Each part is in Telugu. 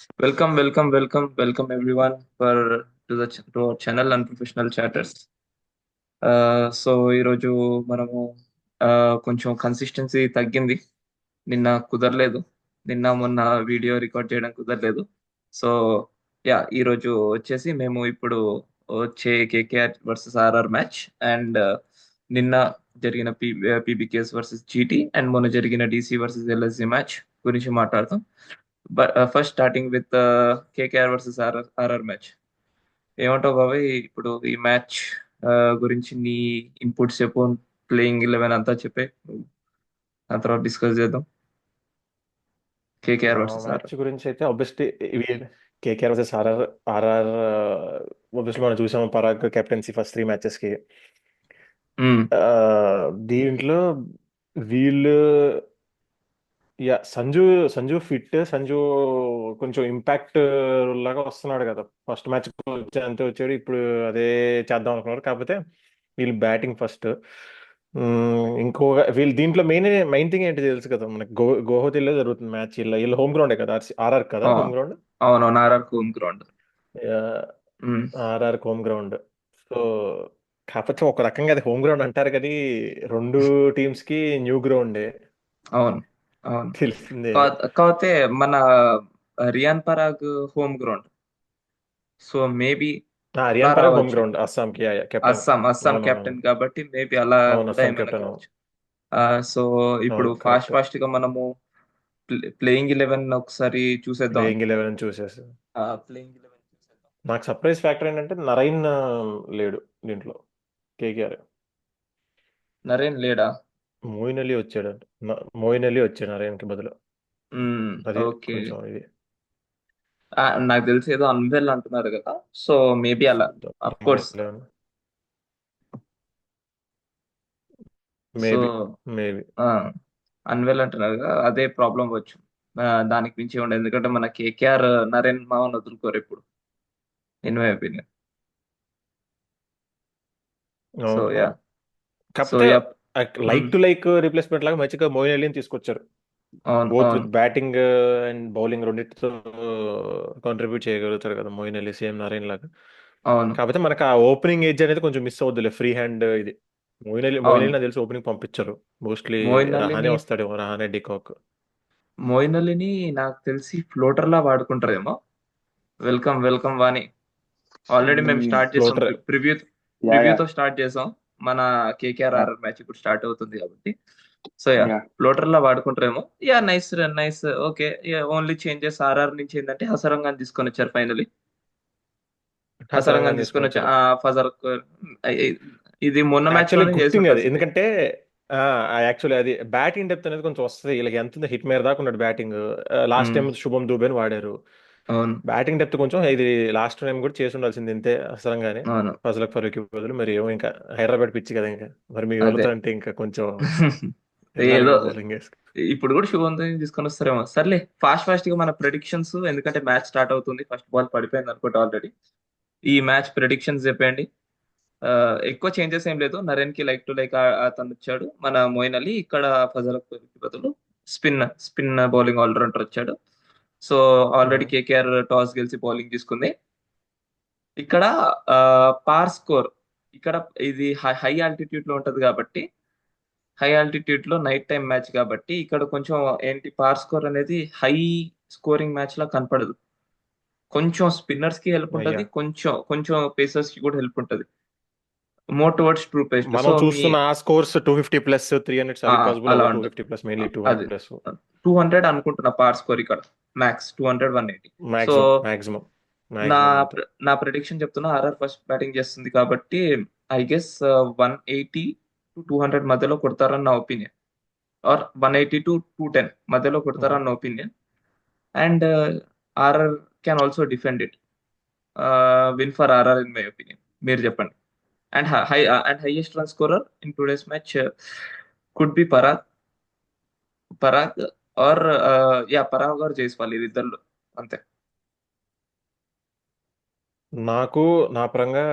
Welcome everyone for to our channel Unprofessional Chatters. So ఈరోజు మనము కొంచెం కన్సిస్టెన్సీ తగ్గింది. నిన్న కుదరలేదు. నిన్న మొన్న వీడియో రికార్డ్ చేయడం కుదరలేదు. సో ఈరోజు వచ్చేసి మేము ఇప్పుడు వచ్చే KKR versus RR match and నిన్న జరిగిన పీబీకేఎస్ వర్సెస్ జీటీ అండ్ మొన్న జరిగిన డీసీ వర్సెస్ ఎల్ఎస్జి మ్యాచ్ గురించి మాట్లాడతాం. But first starting with KKR versus RR match. ఏమంటావు బాబాయ్? ఇప్పుడు ఈ మ్యాచ్ గురించి నీ ఇన్పుట్స్ చెప్పు. ప్లేయింగ్ 11 అంతా చెప్పే, ఆ తర్వాత డిస్కస్ చేద్దాం. KKR versus match RR. గురించి అయితే ఆబ్వియస్లీ ఇవి KKR versus RR. RR obviously మనం చూసాము పరాగ్ కెప్టెన్సీ ఫస్ట్ 3 మ్యాచెస్కి. దీంట్లో వీళ్ళు సంజు సంజు ఫిట్ సంజు కొంచెం ఇంపాక్ట్ లాగా వస్తున్నాడు కదా. ఫస్ట్ మ్యాచ్ అంతే వచ్చాడు, ఇప్పుడు అదే చేద్దాం అనుకున్నారు. కాకపోతే వీళ్ళు బ్యాటింగ్ ఫస్ట్. ఇంకొక వీళ్ళు దీంట్లో మెయిన్ థింగ్ ఏంటి తెలుసు కదా మనకి, గోహతిలో జరుగుతుంది మ్యాచ్. వీళ్ళ హోమ్ గ్రౌండే కదా, ఆర్ఆర్ కదా హోమ్ గ్రౌండ్. అవునవును, RR home ground. RR home ground. So కాకపోతే ఒక రకంగా అది హోమ్ గ్రౌండ్ అంటారు కానీ రెండు టీమ్స్ కి న్యూ గ్రౌండే, అవును అవును. తెలిసిందే. కాకపోతే మన Riyan Parag home ground. So maybe అలా రియాన్ పరాగ్ హోమ్ రావచ్చు. గ్రౌండ్ అస్సాంకి కెప్టెన్. అస్సాం అవునవునవును. కెప్టెన్ కాబట్టి మేబీ అలా అవును, కూడా అస్సాం ఏమైనా కెప్టెన్. కావచ్చు. సో ఇప్పుడు అవును, ఫాస్ట్ కరెక్ట్. ఫాస్ట్ గా మనము ప్లేయింగ్ 11 ఒకసారి చూసేద్దాం. ప్లేయింగ్ 11 చూసేసి ప్లేయింగ్ 11 చూసేద్దాం. నాకు సర్ప్రైజ్ ఫ్యాక్టర్ ఏంటంటే నరైన్ లేడు దీంట్లో, కేకేఆర్. నరేన్ లేడా? మోయిన్ అలీ వచ్చాడు. మోయిన్ అలీ వచ్చాడు నరైన్కి బదులు. అది ఓకే. కొంచెం ఇది. నాకు తెలిసి ఏదో అన్వెల్ అంటున్నారు కదా, సో మేబీ అలా. Of course. So maybe maybe unwell అంటున్నారు కదా, అదే ప్రాబ్లం వచ్చు. దానికి మించి ఉండదు, ఎందుకంటే మన కేకేఆర్ నరేన్ మావన్ వదులుకోరు ఇప్పుడు, ఇన్ మై ఒపీనియన్. సో అవును, యా. అవును. సో కాకపోతే yeah. Like to like replacement లాగా మంచిగా మోయిన్ అలీని తీసుకొచ్చారు. అవును బోత్ అవును విత్ బ్యాటింగ్ అండ్ బౌలింగ్ రెండింటితో కాంట్రిబ్యూట్ చేయగలుగుతారు కదా మోయిన్ అలీ, సేమ్ నరేన్ లాగా. అవును కాకపోతే మనకు ఆ ఓపెనింగ్ ఏజ్ అనేది కొంచెం మిస్ అవుద్దిలే, ఫ్రీ హ్యాండ్ ఇది. మోయిన్ అలీ అవును. నాకు తెలిసి ఓపెనింగ్ పంపించరు. మోస్ట్లీ మోయిన్ రహానే అలీని వస్తాడేమో, రహానే డికాక్. మోయిన్ అలీని నాకు తెలిసి ఫ్లోటర్ లా వాడుకుంటారేమో. వెల్కమ్ వాణి. ఆల్రెడీ మేము స్టార్ట్ చేసాం. ఫ్లోటర్. ప్రివ్యూ యా యా ప్రివ్యూతో స్టార్ట్ చేసాం. మన కేకేఆర్ యా ఆర్ఆర్ మ్యాచ్ ఇప్పుడు స్టార్ట్ అవుతుంది కాబట్టి. సో యా ఫ్లోటర్ లా వాడుకుంటారేమో. Nice nice. Okay. Only changes RR నుంచి ఏంటంటే హసరంగాన్ని తీసుకొని వచ్చారు ఫైనలీ. హసరంగా హసరంగాన్ని తీసుకొని తీసుకొని వచ్చారు. వచ్చారు. ఫజర్. ఇది మొన్న మ్యాచ్ యాక్చువల్లీ లోనే గుడ్ చేసి థింగ్ అది, ఉండాల్సిందే. ఎందుకంటే యాక్చువల్లీ అది బ్యాటింగ్ డెప్త్ అనేది కొంచెం వస్తుంది వీళ్ళకి. ఎంత ఉంది, హిట్ మేర దాకా ఉన్నాడు బ్యాటింగ్. లాస్ట్ ఉమ్, టైం శుభం దూబేని వాడారు. అవును బ్యాటింగ్ డెప్త్ కొంచెం ఇది లాస్ట్ టైం కూడా చేసి ఉండాల్సింది ఇంతే అసలంగానే. అవును. ఫజలక్ ఫరూక్ బదులు మరి ఏమో, ఇంకా హైదరాబాద్ పిచ్చి కదా ఇంకా. మరి మీ అదే. వాళ్ళతో అంటే ఇంకా కొంచెం వెళ్ళాలి ఏదో కదా బౌలింగ్ వేసుకు. ఇప్పుడు కూడా శుభంతం తీసుకొని వస్తారేమో. సర్లే, ఫాస్ట్ ఫాస్ట్ గా మన ప్రెడిక్షన్స్, ఎందుకంటే మ్యాచ్ స్టార్ట్ అవుతుంది. ఫస్ట్ బాల్ పడిపోయింది అనుకుంటా ఆల్రెడీ. ఈ మ్యాచ్ ప్రెడిక్షన్స్ చెప్పండి. ఆ, ఎక్కువ చేంజెస్ ఏం లేదు. నరేన్ కి లైక్ టు లైక్ అతను వచ్చాడు. మన మోయిన్ అలీ ఇక్కడ ఫజల్ బదులు స్పిన్ బౌలింగ్ ఆల్రౌండర్ వచ్చాడు. సో ఆల్రెడీ కేకేఆర్ టాస్ గెలిచి బౌలింగ్ తీసుకుంది. ఇక్కడ పార్ స్కోర్. ఇక్కడ ఇది హై ఆల్టిట్యూడ్ లో ఉంటది కాబట్టి, హై ఆల్టిట్యూడ్ లో నైట్ టైం మ్యాచ్ కాబట్టి ఇక్కడ కొంచెం ఏంటి పార్ స్కోర్ అనేది హై స్కోరింగ్ మ్యాచ్ లా కనపడదు. కొంచెం స్పిన్నర్స్ కి హెల్ప్ అయ్యా, ఉంటది, కొంచెం కొంచెం పేసర్స్ కి కూడా హెల్ప్ ఉంటది. More towards true paste. మనం సో చూస్తున్న ఆ స్కోర్స్ 250+, 300 అవి పాసిబుల్ అలా అవ్వవు. టూ ఉండదు. ఫిఫ్టీ ప్లస్ మెయిన్లీ 200 అది ప్లస్ 200 అనుకుంటున్నా పార్ స్కోర్ ఇక్కడ. మ్యాక్స్ 200, 180. సో మాక్సిమం మాక్సిమం నా మాక్సిమం అంతే. నా ప్రిడిక్షన్ చెప్తున్నా, ఆర్ఆర్ ఫస్ట్ బ్యాటింగ్ చేస్తుంది కాబట్టి ఐ గెస్ 180 to 200 మధ్యలో కొడతారని నా ఒపీనియన్. ఆర్ 180 to 210 మధ్యలో కొడతారని నా opinion. And RR can also defend it. Win for RR in my opinion. మీరు చెప్పండి. And highest run scorer in today's match could be Parag or Parag or Jaiswal, ఇది ఇద్దరు అంతే. నాకు నా పరంగా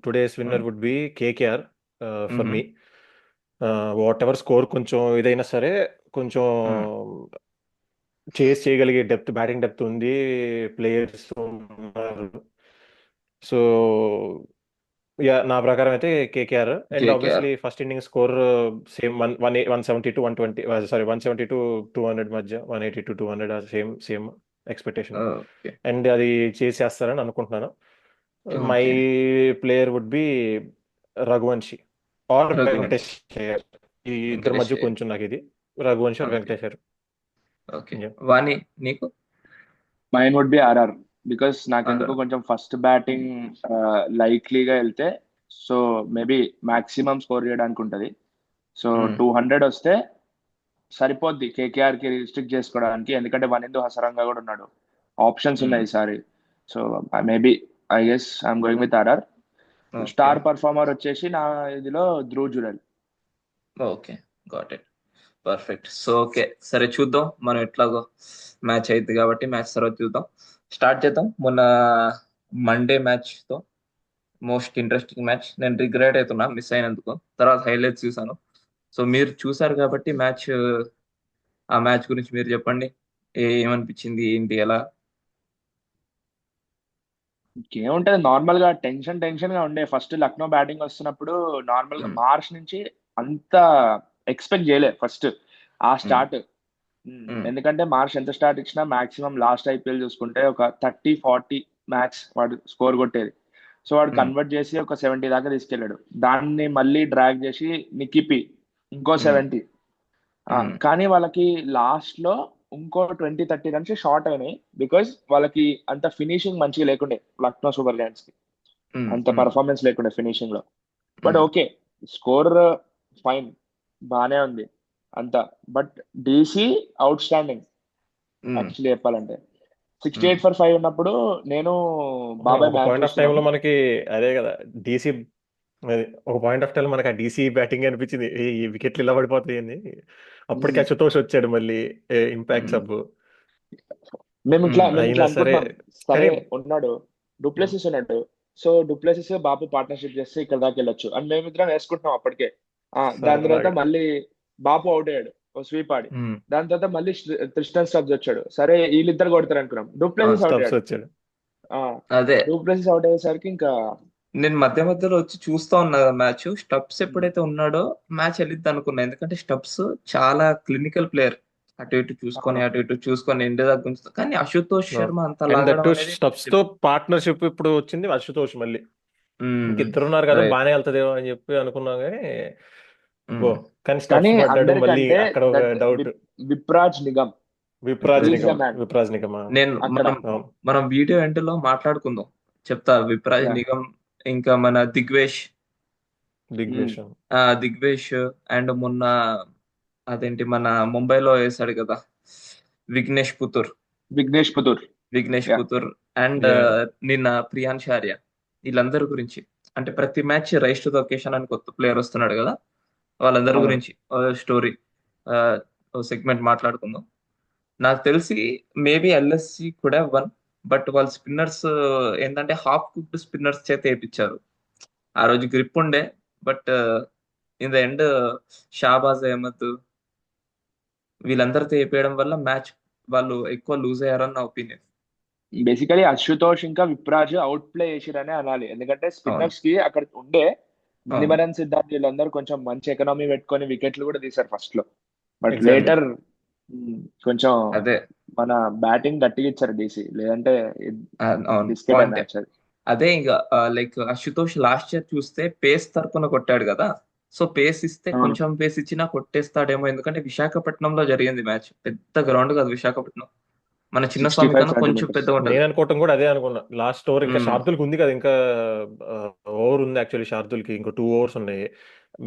today's winner would be KKR for me. Whatever score కొంచెం ఇదైనా సరే, కొంచెం చేస్ చేయగలిగే బ్యాటింగ్ డెప్త్ ఉంది, ప్లేయర్స్ ఉన్నారు. సో యా, నా ప్రకారం అయితే KKR. And KKR. Obviously first inning score same 170 to 120, sorry 170 to 200 మధ్య, 180 to 200, same same expectation. Okay. And అది చేసేస్తారని అనుకుంటున్నాను. My okay. Player would be Raghuvanshi or Raghuvansh. Venkatesh Iyer. ఈ ఇద్దరి వెంకటేష్ మధ్య అయ్యర్. కొంచెం నాకు ఇది Raghuvanshi or okay. Venkatesh Iyer. Okay. Yeah. Vani, నీకు? Mine would be RR, because నాకెందుకు ఆర్ఆర్. కొంచెం ఫస్ట్ బ్యాటింగ్ లైక్లీగా వెళ్తే, సో మేబీ మాక్సిమం స్కోర్ చేయడానికి ఉంటుంది. సో 200 వస్తే సరిపోద్ది కేకేఆర్ కి రిస్ట్రిక్ట్ చేసుకోవడానికి, ఎందుకంటే వనిందు హసరంగా కూడా ఉన్నాడు, ఆప్షన్స్ ఉన్నాయి ఈసారి. So maybe I guess I'm going with RR. Okay. Star performer వచ్చేసి నా ఇదిలో Dhruv Jurel. Okay, got it. Perfect. So okay, సరే చూద్దాం. మనం ఎట్లాగో మ్యాచ్ అయింది కాబట్టి మ్యాచ్ తర్వాత చూద్దాం. స్టార్ట్ చేద్దాం. మొన్న మండే మ్యాచ్ తో, మోస్ట్ ఇంట్రెస్టింగ్ మ్యాచ్. నేను రిగ్రెట్ అవుతున్నా మిస్ అయినందుకు. తర్వాత హైలైట్స్ చూసాను. సో మీరు చూసారు కాబట్టి మ్యాచ్, ఆ మ్యాచ్ గురించి మీరు చెప్పండి. ఏమనిపించింది, ఏంటి, ఎలా? ఇంకేముంటది, నార్మల్ గా టెన్షన్ గా ఉండే ఫస్ట్ లక్నో బ్యాటింగ్ వస్తున్నప్పుడు. నార్మల్ గా మార్చ్ నుంచి అంత ఎక్స్పెక్ట్ చేయలే ఫస్ట్ ఆ స్టార్ట్. ఎందుకంటే మార్చ్ ఎంత స్టార్ట్ ఇచ్చినా మాక్సిమం లాస్ట్ ఐపీఎల్ చూసుకుంటే ఒక 30-40 మ్యాక్స్ వాడు స్కోర్ కొట్టేది. సో వాడు కన్వర్ట్ చేసి ఒక 70 దాకా తీసుకెళ్ళాడు. దాన్ని మళ్ళీ డ్రాగ్ చేసి నిక్కిపి ఇంకో 70. కానీ వాళ్ళకి లాస్ట్ లో ఇంకో 20-30 రన్స్ షార్ట్ అయినాయి, బికాస్ వాళ్ళకి అంత ఫినిషింగ్ మంచిగా లేకుండే లక్నో సూపర్ జైంట్స్ కి, అంత పర్ఫార్మెన్స్ లేకుండే ఫినిషింగ్ లో. బట్ ఓకే, స్కోర్ ఫైన్, బానే ఉంది అంతా. But DC out standing actually చెప్పాలంటే. 68 for 5 ఉన్నప్పుడు నేను బాబాయ్ ఒక మ్యాచ్ పాయింట్ ఆఫ్ టైంలో చూస్తున్నాను. మనకి అదే కదా డీసీ, అది ఒక పాయింట్ ఆఫ్ టైం మనకి ఆ డీసీ బ్యాటింగ్ అనిపించింది. ఈ వికెట్లు ఇలా పడిపోతాయి అని. అప్పటికి అశుతోష్ వచ్చాడు మళ్ళీ, ఇంపాక్ట్ సబ్. మేము ఇట్లా అయినా సరే అనుకుంటున్నాం, సరే కానీ ఉన్నాడు డూప్లెసిస్ ఉన్నాడు, సో డూప్లెసిస్ బాబు పార్ట్నర్షిప్ చేస్తే ఇక్కడ దాకా వెళ్ళొచ్చు అని మేమిద్దరం వేసుకుంటున్నాం అప్పటికే. దాని తర్వాత సరదాగా మళ్ళీ బాబు అవుట్ అయ్యాడు ఓ స్వీప్ ఆడి. దాని తర్వాత మళ్ళీ త్రిస్టన్ స్టబ్స్ వచ్చాడు. సరే వీళ్ళిద్దరు కొడతారు అనుకున్నాం, డూప్లెసిస్ అవుట్ స్టబ్స్ అయ్యాడు. వచ్చాడు. అదే డూప్లెసిస్ అవుట్ అయ్యేసరికి ఇంకా నేను మధ్య మధ్యలో వచ్చి చూస్తా ఉన్నా మ్యాచ్. స్టబ్స్ ఎప్పుడైతే ఉన్నాడో మ్యాచ్ వెళ్ళిద్ది అనుకున్నా, ఎందుకంటే స్టబ్స్ చాలా క్లినికల్ ప్లేయర్. అటు ఇటు చూసుకొని అవును. అటు ఇటు చూసుకొని ఇంటి దగ్గర ఉంచుతా. కానీ అశుతోష్ శర్మ అంత అండ్ దట్ లాగడం అనేది స్టబ్స్ తో పార్ట్నర్షిప్ ఇప్పుడు వచ్చింది అశుతోష్ మళ్ళీ. ఇంకిద్దరు ఉన్నారు కదా, రైట్. బానే వెళ్తదేమో అని చెప్పి అనుకున్నాం కానీ ఓ, కానీ స్టబ్స్ కానీ పడ్డాడు మళ్ళీ. అందరికంటే అక్కడ ఒక that doubt. Vipraj Nigam, Vipraj he's the Nigam, man Vipraj Nigam నేను అక్కడ. మనం వీడియో ఎండ్ లో మాట్లాడుకుందాం, చెప్తా. విప్రాజ్ Yeah. నిగమ్, ఇంకా మన దిగ్వేష్, దిగ్వేష్. దిగ్వేష్ అండ్ మొన్న అదేంటి మన ముంబైలో వేసాడు కదా Vignesh Puthur, Vignesh Puthur. Vignesh Yeah. Puthur and Yeah. నిన్న ప్రియాన్ షారియా. వీళ్ళందరి గురించి అంటే ప్రతి match rise to the occasion అని కొత్త ప్లేయర్ వస్తున్నాడు కదా, వాళ్ళందరి అవును. గురించి స్టోరీ సెగ్మెంట్ మాట్లాడుకుందాం. నాకు తెలిసి మేబీ ఎల్ఎస్సి కూడా వన్, బట్ వాళ్ళ స్పిన్నర్స్ ఏంటంటే హాఫ్ కుక్డ్ స్పిన్నర్స్ చేత వేయించారు. ఆ రోజు గ్రిప్ ఉండే, but in the end Shahbaz Ahmed వీళ్ళందరితో వేపేయడం వల్ల మ్యాచ్ వాళ్ళు ఎక్కువ లూజ్ అయ్యారని నా ఒపీనియన్. బేసికలీ అశుతోష్ ఇంకా విప్రాజ్ అవుట్ ప్లే చేసిరనే అనాలి, ఎందుకంటే అవును, స్పిన్నర్స్ కి అక్కడ ఉండే అవును, మణిమరన్ సిద్ధార్థ్ వీళ్ళందరూ కొంచెం మంచి ఎకనామీ పెట్టుకొని వికెట్లు కూడా తీశారు ఫస్ట్ లో. But Exactly. లేటర్ కొంచెం అదే మన బ్యాటింగ్ గట్టిగా ఇచ్చారు డీసీ, లేదంటే అవును బిస్కెట్ పాయింట్. మ్యాచ్ అది. అదే ఇంకా లైక్ అశుతోష్ లాస్ట్ ఇయర్ చూస్తే పేస్ తరపున కొట్టాడు కదా. సో పేస్ ఇస్తే అవును. కొంచెం పేస్ ఇచ్చినా కొట్టేస్తాడేమో, ఎందుకంటే విశాఖపట్నంలో జరిగింది మ్యాచ్. పెద్ద గ్రౌండ్ కాదు విశాఖపట్నం, మన చిన్న స్వామి 65 కన్నా కొంచెం centimeters. పెద్దగా ఉంటది. నేను అనుకోవటం కూడా అదే అనుకున్నా. లాస్ట్ ఓవర్ ఇంకా మ్మ్. శార్దుల్కి ఉంది కదా, ఇంకా ఓవర్ ఉంది యాక్చువల్లీ. శార్దుల్కి ఇంకో 2 overs ఉన్నాయి.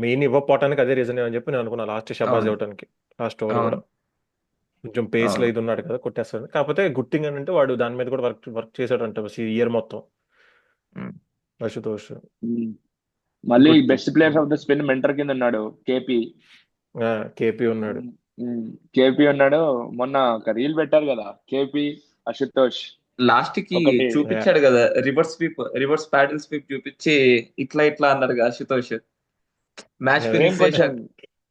మెయిన్ ఇవ్వకపోవటానికి అదే రీజన్ అని చెప్పి నేను అనుకున్నా, లాస్ట్ షబాజ్ అవును, ఇవ్వటానికి. లాస్ట్ ఓవర్ కూడా అవును, కొంచెం పేస్ లో అవును. ఇది ఉన్నాడు కదా, కొట్టేస్తాడు. కాకపోతే గుడ్ థింగ్ అని అంటే వాడు దాని మీద కూడా వర్క్ చేశాడంట ఇయర్ మొత్తం మ్మ్. అశుతోష్. మళ్ళీ good thing. Best players of the spin mentor కింద ఉన్నాడు కేపీ. కేపీ ఉన్నాడు. కేపీ ఉన్నాడు. మొన్న ఒక రీల్ పెట్టారు కదా కేపీ అశుతోష్, లాస్ట్ కి ఒకటి చూపించాడు కదా reverse sweep, reverse paddle sweep చూపించి ఇట్లా ఇట్లా అన్నాడు కదా అశుతోష్. మ్యాచ్ అదే. ఫినిష్ కొంచెం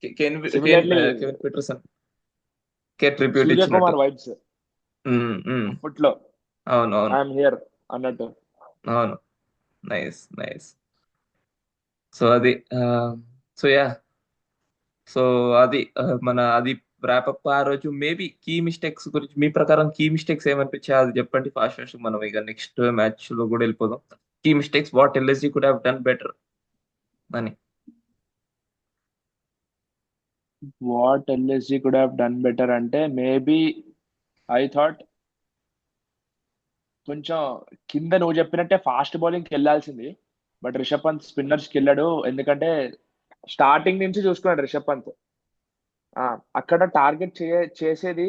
చేశాక Kevin similarly Kevin Pietersen tribute ఇచ్చినట్టు. Suryakumar vibes um, um. అప్పట్లో అవును అవును ఐఎమ్ హియర్ అన్నట్టు. అవును. Nice nice. సో అది సో యా సో అది మన అది ర్యాపప్ ఆ రోజు. మేబీ కీ మిస్టేక్స్ గురించి మీ ప్రకారం కీ మిస్టేక్స్ ఏమనిపించాయి అది చెప్పండి ఫాస్ట్ ఫాస్ట్. మనం ఇక నెక్స్ట్ మ్యాచ్ లో కూడా వెళ్ళిపోదాం. Key mistakes what LSG could have done better అని. What LSG could have done better అంటే మేబీ ఐ థాట్ కొంచెం కింద నువ్వు చెప్పినట్టే ఫాస్ట్ బౌలింగ్కి వెళ్ళాల్సింది. బట్ రిషబ్ పంత్ స్పిన్నర్స్కి వెళ్ళాడు. ఎందుకంటే స్టార్టింగ్ నుంచి చూసుకున్నాడు రిషబ్ పంత్. ఆ, అక్కడ టార్గెట్ చేసేది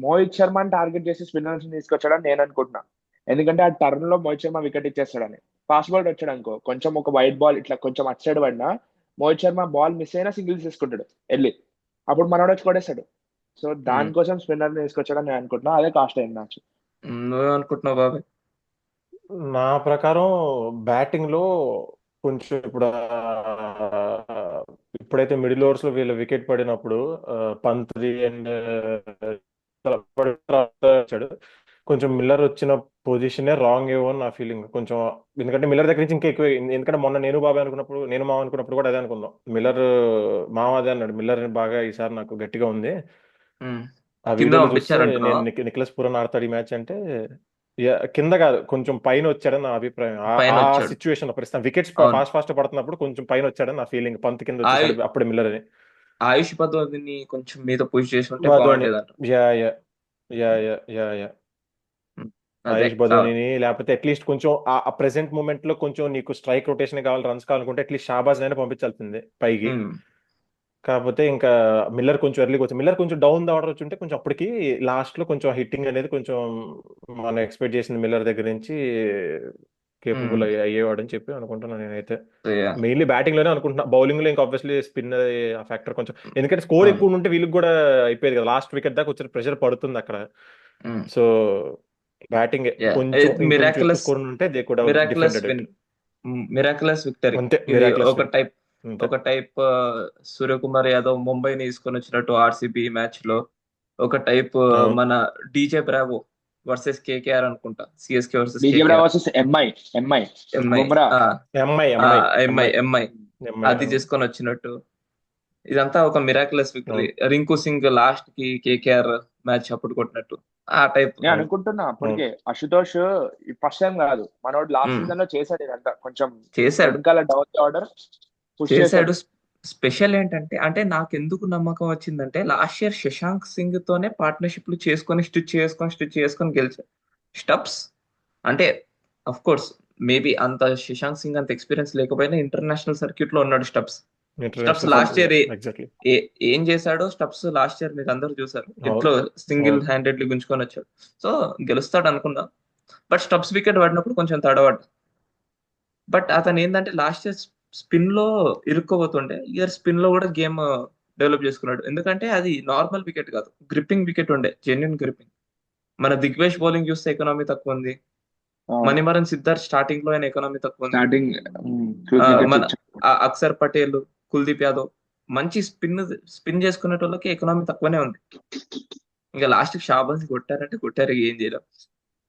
మోహిత్ శర్మని టార్గెట్ చేసి స్పిన్నర్స్ తీసుకొచ్చాడని నేను అనుకుంటున్నా. ఎందుకంటే ఆ టర్న్ లో మోహిత్ శర్మ వికెట్ ఇచ్చేస్తాడని. ఫాస్ట్ బౌలర్ వచ్చాడు అనుకో, కొంచెం ఒక వైట్ బాల్ ఇట్లా కొంచెం అటు సైడ్ పడినా మోహిత్ శర్మ బాల్ మిస్ అయినా సింగిల్స్ తీసుకుంటాడు వెళ్ళి. అప్పుడు మనోడు వచ్చి కొడేస్తాడు. సో దానికోసం స్పిన్నర్ తీసుకొచ్చాడని నేను అనుకుంటున్నా. అదే కాస్ట్ అయింది మ్యాచ్. నువ్వేమనుకుంటున్నావు బాబాయ్? నా ప్రకారం బ్యాటింగ్ లో కొంచెం ఇప్పుడైతే మిడిల్ ఓవర్స్ లో వీళ్ళు వికెట్ పడినప్పుడు పంత్ది అండ్ వచ్చాడు. కొంచెం మిల్లర్ వచ్చిన పొజిషనే రాంగ్ ఏమో అని నా ఫీలింగ్ కొంచెం. ఎందుకంటే మిల్లర్ దగ్గర నుంచి ఇంకా ఎక్కువ. ఎందుకంటే మొన్న నేను బాబాయ్ అనుకున్నప్పుడు, నేను మావ అనుకున్నప్పుడు కూడా అదే అనుకున్నాం. మిల్లర్ మావ అదే అన్నాడు, మిల్లర్ బాగా ఈసారి నాకు గట్టిగా ఉంది. ఆ కింద వీడియోలో చూస్తే పంపించారంటున్నావా? నేను నిక్లెస్ పురన్ ఆడతాడు ఈ మ్యాచ్ అంటే, కింద కాదు కొంచెం పైన వచ్చాడని నా అభిప్రాయం. పైన ఆ వచ్చాడు. సిచ్యువేషన్ లో ప్రస్తుతం వికెట్స్ అవును. ఫాస్ట్ ఫాస్ట్ పడుతున్నప్పుడు కొంచెం పైన వచ్చాడని నా ఫీలింగ్. పంత్ కింద ఆయు వచ్చేసాడు అప్పుడు మిల్లర్ అని. ఆయుష్ పద్ధతిని కొంచెం మీద పుష్ చేసి ఉంటే బధోని. బాగుండేదంట. Yeah yeah yeah yeah yeah yeah um, అదే ఆయుష్ బదోనిని, లేకపోతే అట్లీస్ట్ కొంచెం ఆ ప్రెసెంట్ మూమెంట్ లో కొంచెం నీకు స్ట్రైక్ రొటేషన్ కావాలి, రన్స్ కావాలనుకుంటే అట్లీస్ట్ షాబాజ్ అయినా పంపించాల్సిందే పైకి. ఉమ్, కాకపోతే ఇంకా మిల్లర్ కొంచెం ఎర్లీగా వచ్చి, మిల్లర్ కొంచెం డౌన్ ఆర్డర్ వచ్చి ఉంటే కొంచెం అప్పటికి లాస్ట్ లో కొంచెం హిట్టింగ్ అనేది కొంచెం మనం ఎక్స్పెక్ట్ చేసిన మిల్లర్ దగ్గర నుంచి ఉమ్. కేపబుల్ అయ్యేవాడని చెప్పి అనుకుంటున్నాను నేనైతే. So yeah. మెయిన్లీ బ్యాటింగ్ లోనే అనుకుంటున్నా. బౌలింగ్ లో ఇంకా ఆబ్వియస్లీ స్పిన్ ఆ ఫ్యాక్టర్ కొంచెం. ఎందుకంటే స్కోర్ అవును. ఎక్కువ ఉంటే వీళ్ళకి కూడా అయిపోయేది కదా. లాస్ట్ వికెట్ దాకా వచ్చే ప్రెషర్ పడుతుంది అక్కడ. ఉమ్, సో బ్యాటింగ్ యా. కొంచెం ఇంకొంచెం ఎక్కువ మిరాకులస్ స్కోర్ ఉంటే they could have miraculous defended it. Win. Miraculous victory. అంతే, ఇది మిరాక్లస్ ఒక విన్ టైప్ అంతే. ఒక టైప్ సూర్యకుమార్ యాదవ్ ముంబైని తీసుకొని వచ్చినట్టు ఆర్సీబీ మ్యాచ్ లో. ఒక టైప్ అవును. మన డీజే బ్రావో వర్సెస్ కేకేఆర్ అనుకుంటా. సిఎస్కే వర్సెస్ డీజే బ్రా KKR. Versus MI MI MI. Bumrah. MI ఆ, MI MI MI MI MI అది చేసుకొని వచ్చినట్టు. ఇదంతా ఒక మిరాకులస్ విక్టరీ. అవును రింకు సింగ్ లాస్ట్ కి కేకేఆర్ మ్యాచ్ అప్పుడు కొట్టినట్టు ఆ టైప్. నేను అవును అనుకుంటున్నా అవును. అప్పటికే అశుతోష్ ఫస్ట్ టైం కాదు, మనోడు లాస్ట్ ఉమ్, సీజన్ లో చేశాడు ఇదంతా. కొంచెం చేశాడు వెనకాల డౌన్ ఆర్డర్ పుష్ చేశాడు. చేశాడు. స్పెషల్ ఏంటంటే అంటే నాకు ఎందుకు నమ్మకం వచ్చిందంటే లాస్ట్ ఇయర్ శశాంక్ సింగ్ తోనే పార్ట్నర్షిప్లు చేసుకొని గెలిచాడు స్టబ్స్. అంటే అఫ్ కోర్స్ మేబీ అంత శశాంక్ సింగ్ అంత ఎక్స్పీరియన్స్ లేకపోయినా ఇంటర్నేషనల్ సర్క్యూట్ లో ఉన్నాడు Stubbs. Stubbs international last year exactly. ఏం చేశాడో స్టబ్స్ లాస్ట్ ఇయర్ మీరు అందరూ చూసారు. అవును ఇంట్లో సింగిల్ అవును. హ్యాండెడ్లీ గుంజుకొని వచ్చాడు. సో గెలుస్తాడు అనుకున్నా. బట్ స్టబ్స్ వికెట్ పడినప్పుడు కొంచెం తడబడ్డా. బట్ అతను ఏంటంటే లాస్ట్ ఇయర్ స్పిన్ లో ఇరుక్కోబోతుండే. ఇయర్ స్పిన్ లో కూడా గేమ్ డెవలప్ చేసుకున్నాడు. ఎందుకంటే అది నార్మల్ వికెట్ కాదు, గ్రిప్పింగ్ వికెట్ ఉండే, జెన్యున్ గ్రిప్పింగ్. మన దిగ్వేష్ బౌలింగ్ చూస్తే ఎకనామీ తక్కువ ఉంది. అవును, మణిమరన్ సిద్ధార్థ్ స్టార్టింగ్ లో ఆయన ఎకనామీ తక్కువ ఉంది. స్టార్టింగ్ ఫ్యూ వికెట్స్ మన ఇచ్చాడు. అక్షర్ పటేల్, కుల్దీప్ యాదవ్ మంచి స్పిన్ చేసుకునేటోళ్ళకి ఎకనామీ తక్కువనే ఉంది. ఇంకా లాస్ట్ కి షాబాజ్ కొట్టారంటే కొట్టారు, ఏం చేయలేం.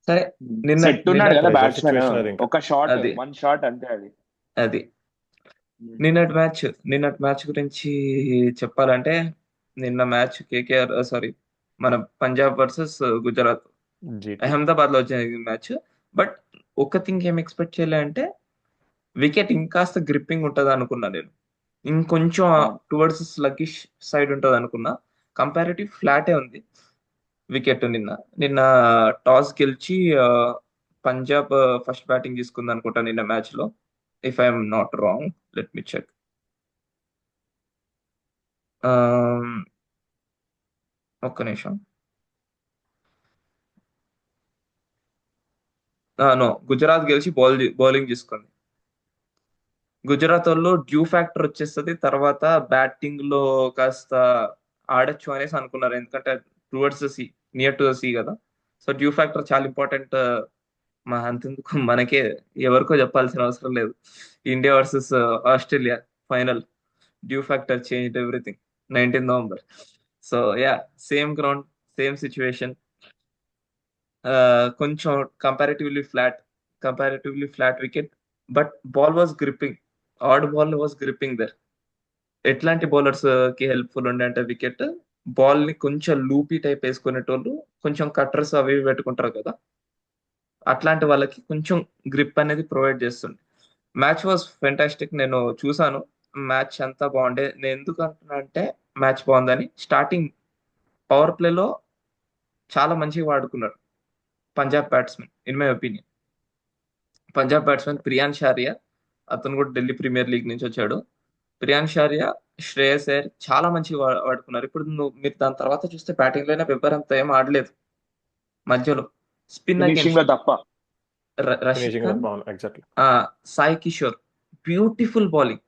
సరే. నిన్న సెట్ ఉన్నాడు నిన్నటి కదా ప్రెజర్ బ్యాట్స్మెన్. సిచ్యువేషన్ అది ఇంకా. ఒక షాట్, అది వన్ షాట్ అంతే అది. అది నిన్నటి మ్యాచ్ గురించి చెప్పాలంటే నిన్న మ్యాచ్ కేకేఆర్ సారీ మన పంజాబ్ వర్సెస్ గుజరాత్ జీటీ. అహ్మదాబాద్ లో వచ్చిన మ్యాచ్. బట్ ఒక థింగ్ ఏం ఎక్స్పెక్ట్ చేయలే అంటే వికెట్ ఇంకాస్త గ్రిప్పింగ్ ఉంటది అనుకున్నా నేను. ఇంకొంచెం అవును. టువర్డ్స్ స్లగ్గిష్ సైడ్ ఉంటది అనుకున్నా. కంపారిటివ్ ఫ్లాటే ఉంది వికెట్. నిన్న నిన్న టాస్ గెలిచి పంజాబ్ ఫస్ట్ బ్యాటింగ్ తీసుకుంది అనుకుంటా నిన్న మ్యాచ్ లో, if I'm not wrong. Let me check. ఒక్క నిమిషం. నో, గుజరాత్ గెలిచి బౌలింగ్ తీసుకుంది. గుజరాత్ వాళ్ళు డ్యూ ఫ్యాక్టర్ వచ్చేస్తుంది తర్వాత బ్యాటింగ్ లో కాస్త ఆడొచ్చు అనేసి అనుకున్నారు. ఎందుకంటే towards the sea, near to the sea కదా. సో డ్యూ ఫ్యాక్టర్ చాలా ఇంపార్టెంట్. అంతెందుకు మనకే, ఎవరికో చెప్పాల్సిన అవసరం లేదు. India versus Australia final, due factor change everything. 19 November. So yeah, same ground, same situation. కొంచెం comparatively flat wicket, but ball was gripping. Odd ball was gripping there. ఎట్లాంటి బౌలర్స్ కి హెల్ప్ఫుల్ ఉండే అంటే వికెట్ బాల్ ని కొంచెం లూపీ టైప్ వేసుకునేటోళ్ళు, కొంచెం కట్టర్స్ అవి ఇవి పెట్టుకుంటారు కదా, అట్లాంటి వాళ్ళకి కొంచెం గ్రిప్ అనేది ప్రొవైడ్ చేస్తుంది. Match was fantastic. నేను చూసాను, మ్యాచ్ అంతా బాగుండే. నేను ఎందుకు అంటున్నా అంటే మ్యాచ్ బాగుందని, స్టార్టింగ్ పవర్ ప్లేలో చాలా మంచిగా వాడుకున్నారు Punjab batsmen. In my opinion, Punjab batsmen Priyansh Arya, అతను కూడా ఢిల్లీ ప్రీమియర్ లీగ్ నుంచి వచ్చాడు. ప్రియాన్ షారియా, శ్రేయస్ అయ్యర్ చాలా మంచిగా వాడుకున్నారు. ఇప్పుడు మీరు దాని తర్వాత చూస్తే బ్యాటింగ్ లోనే వెబ్బర్ అంత ఏం ఆడలేదు మధ్యలో. స్పిన్ ఫినిషింగ్ లో అగేన్స్ట్ తప్ప. రషీద్ ఫినిషింగ్ ఖాన్, బాగుంది exactly. Sai Kishore, beautiful bowling.